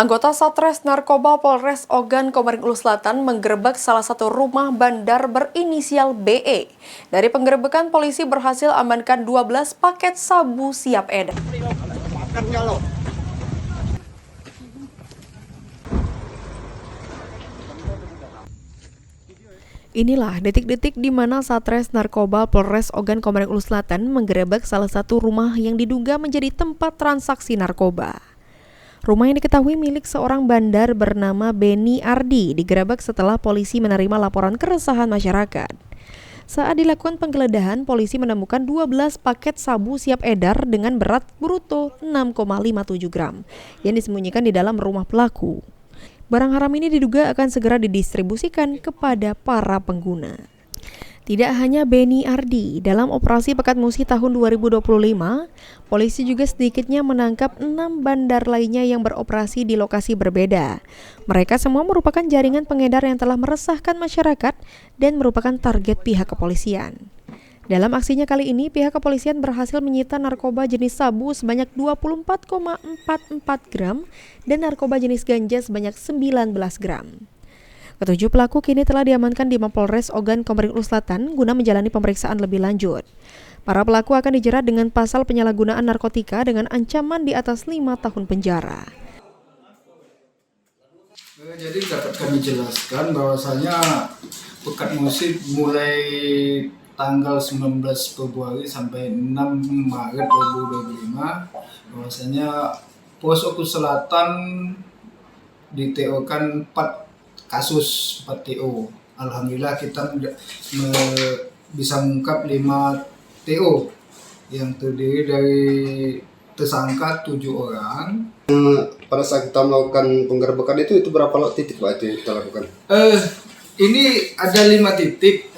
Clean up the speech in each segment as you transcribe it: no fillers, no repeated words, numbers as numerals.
Anggota Satres Narkoba Polres Ogan Komering Ulu Selatan menggerebek salah satu rumah bandar berinisial BE. Dari penggerebekan, polisi berhasil amankan 12 paket sabu siap edar. Inilah detik-detik di mana Satres Narkoba Polres Ogan Komering Ulu Selatan menggerebek salah satu rumah yang diduga menjadi tempat transaksi narkoba. Rumah yang diketahui milik seorang bandar bernama Beni Ardi digerebek setelah polisi menerima laporan keresahan masyarakat. Saat dilakukan penggeledahan, polisi menemukan 12 paket sabu siap edar dengan berat bruto 6,57 gram yang disembunyikan di dalam rumah pelaku. Barang haram ini diduga akan segera didistribusikan kepada para pengguna. Tidak hanya Beni Ardi, dalam operasi Pekat Musi tahun 2025, polisi juga sedikitnya menangkap 6 bandar lainnya yang beroperasi di lokasi berbeda. Mereka semua merupakan jaringan pengedar yang telah meresahkan masyarakat dan merupakan target pihak kepolisian. Dalam aksinya kali ini, pihak kepolisian berhasil menyita narkoba jenis sabu sebanyak 24,44 gram dan narkoba jenis ganja sebanyak 19 gram. Ketujuh pelaku kini telah diamankan di Mapolres Ogan Komering Ulu Selatan guna menjalani pemeriksaan lebih lanjut. Para pelaku akan dijerat dengan pasal penyalahgunaan narkotika dengan ancaman di atas 5 tahun penjara. Jadi dapat kami jelaskan bahwasanya Pekat Musi mulai tanggal 19 Februari sampai 6 Maret 2025 bahwasanya Polres Ogan Selatan di-TO-kan 4 kasus 4 TO. Alhamdulillah kita bisa mengungkap 5 TO yang terdiri dari tersangka 7 orang. Pada saat kita melakukan penggerebekan itu berapa titik Pak itu kita lakukan? Ini ada 5 titik.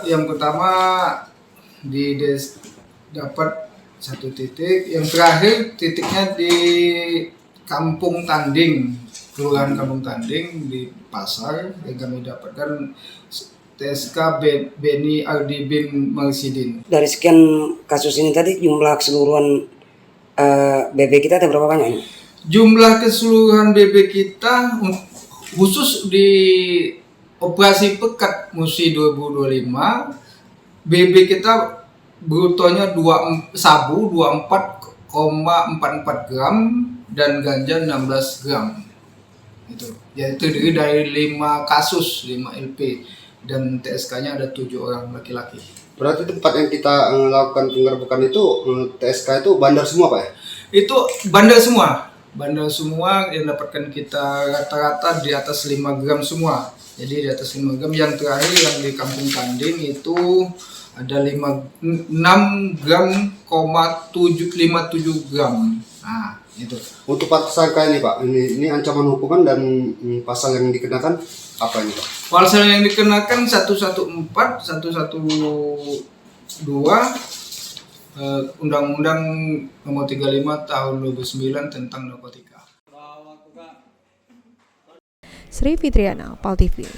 Yang pertama dapat 1 titik. Yang terakhir titiknya di Kampung Tanding, Kelurahan Kampung Tanding di pasar yang kami dapatkan TSK Beni Ardi bin Marsidin. Dari sekian kasus ini tadi jumlah keseluruhan BB kita ada berapa banyak ini? Jumlah keseluruhan BB kita khusus di operasi Pekat Musi 2025 BB kita brutonya sabu 24,44 gram dan ganja 16 gram. Itu yaitu dari 5 kasus, 5 LP dan TSK-nya ada 7 orang laki-laki. Berarti tempat yang kita lakukan penggerebekan itu TSK itu bandar semua Pak ya? Itu bandar semua yang dapatkan kita rata-rata di atas 5 gram semua. Jadi di atas 5 gram. Yang terakhir yang di Kampung Tanding itu ada 6 gram, 57 gram. Nah, itu. Untuk tersangka ini Pak, ini ancaman hukuman dan pasal yang dikenakan apa ini Pak? Pasal yang dikenakan 114, 112 Undang-Undang Nomor 35 Tahun 2009 tentang narkotika. Sri Fitriana, PAL TV.